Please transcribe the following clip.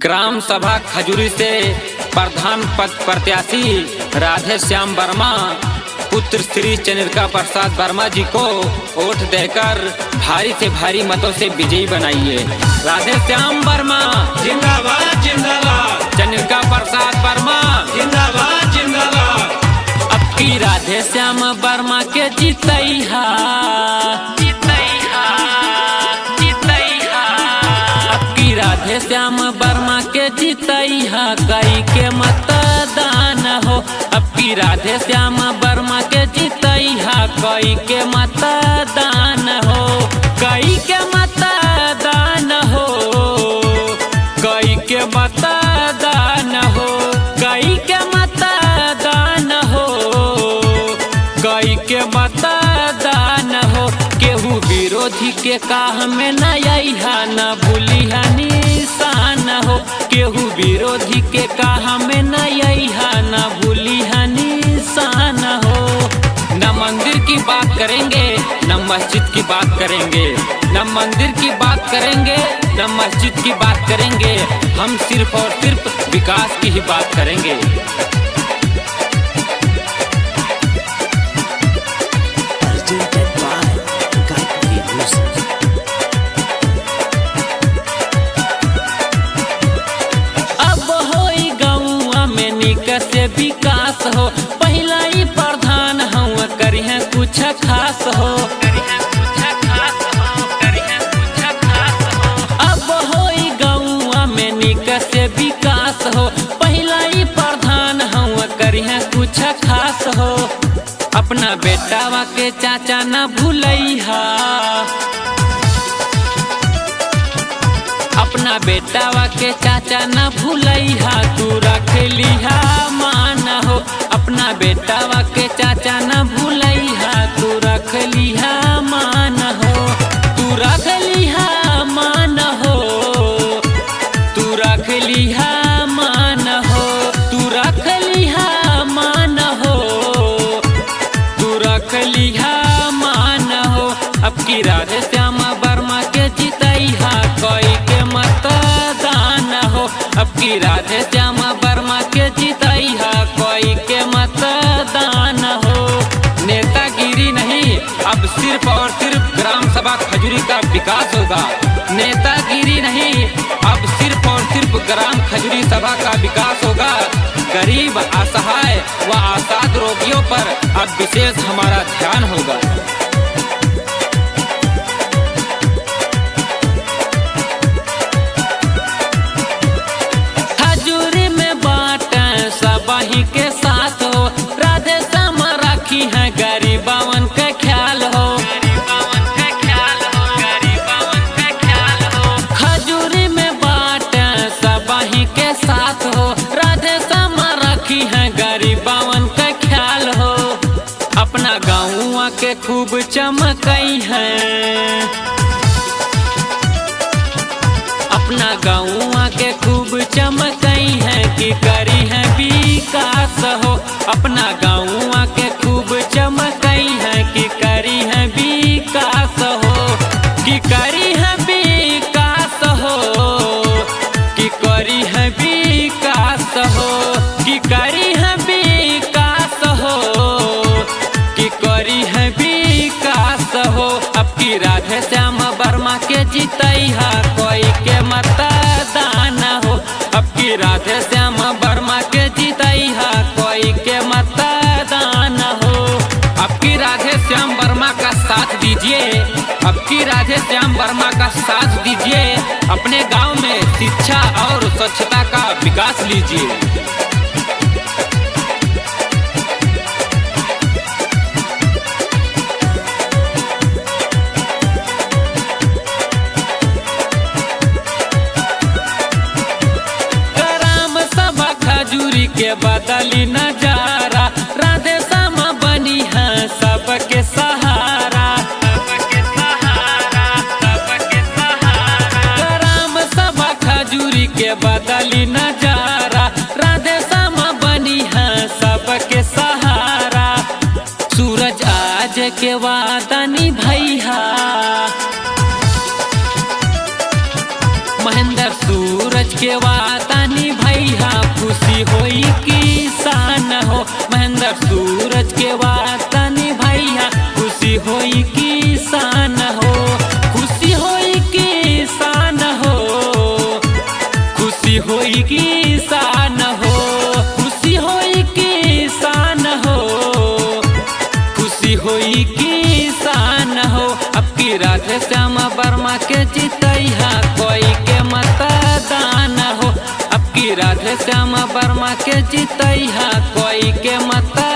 Gram सभा खजूरी से प्रधान पद प्रत्याशी राधे श्याम वर्मा पुत्र श्री चंद्रिका प्रसाद वर्मा जी को वोट देकर भारी से भारी मतों से विजयी बनाइए। राधे श्याम वर्मा जिंदाबाद जिंदाबाद, चंद्रिका प्रसाद वर्मा जिंदाबाद जिंदाबाद। अब की राधे श्याम वर्मा के जीतैहा राधे श्याम वर्मा के जीतैहा कई के मतदान हो। अब की राधे श्याम वर्मा के जीतैहा कई के मतदान हो। कई के मतदान हो, कई के मतदान हो, कई के मतदान हो, कई के मतदान हो। केहू विरोधी के काह में न आइहा न भूलिहा निशान हो। केहू विरोधी के काह में न आइहा न भूलिहा निशान हो। न मंदिर की बात करेंगे न मस्जिद की बात करेंगे, न मंदिर की बात करेंगे न मस्जिद की बात करेंगे। हम सिर्फ और सिर्फ विकास की ही बात करेंगे। से विकास हो, पहला ही प्रधान हम करिहे कुछ खास हो। अब होई गौआ में निक से विकास हो, पहला ही प्रधान हम करिहे कुछ खास हो। अपना बेटावा के चाचा न भूलैहा, अपना बेटावा के चाचा न भूलैहा, तू रखलिहा मान हो। अपना बेटावा के चाचा न भूलैहा, तू रखलिहा मान हो। तू रखलिहा मान हो, तू रखलिहा मान हो, तू रखलिहा मान हो, तू रखलिहा मान हो। अब की राधे श्याम वर्मा के जीतैहा कोई के मतदान हो। अब की राधे श्याम वर्मा के जीतैहा कोई के मतदान हो। नेतागिरी नहीं, अब सिर्फ और सिर्फ ग्राम सभा खजूरी का विकास होगा। नेतागिरी नहीं, अब सिर्फ और सिर्फ ग्राम खजूरी सभा का विकास होगा। गरीब, असहाय व आसाद रोगियों पर अब विशेष हमारा ध्यान होगा। सबही के साथ हो, राधे श्याम राखी है गरीबावन का ख्याल हो। खजूरी में बाट सबही के साथ हो, राधे श्याम राखी है गरीबावन का ख्याल हो। अपना गाँव के खूब चमकई है, अपना गाँव के खूब चमकई है कि करी है विकास हो। अपना गाँव के खूब चमकई है कि करी है विकास हो, कि करी है विकास हो, कि करी है विकास हो, कि करी है विकास हो, कि करी है विकास हो। अब की राधे श्याम वर्मा के जीतैहा कोई के मतदान हो। अब की राधे श्याम वर्मा के जीतैहा कोई के मतदान हो। अब की राधे श्याम वर्मा का साथ दीजिए, अब की राधे श्याम वर्मा का साथ दीजिए। अपने गांव में शिक्षा और स्वच्छता का विकास लीजिए। खजूरी के बदली नजारा, राधे श्याम बनी है सबके सहारा। ग्राम सभा खजूरी के बदली नजारा, राधे श्याम बनी है सबके सहारा। सूरज आज के वादा निभैहा, महेंद्र सूरज सूरज के वाता निभैया खुशी होई किसान हो। महेंद्र सूरज के वाता निभैया खुशी होई किसान हो। खुशी होई किसान हो, खुशी होई किसान हो, खुशी होई किसान हो, खुशी होई किसान हो। अब की राधे श्याम वर्मा के जितैया कोई के मतदान हो। अब की राधे श्याम वर्मा के जितैया कोई के मतदान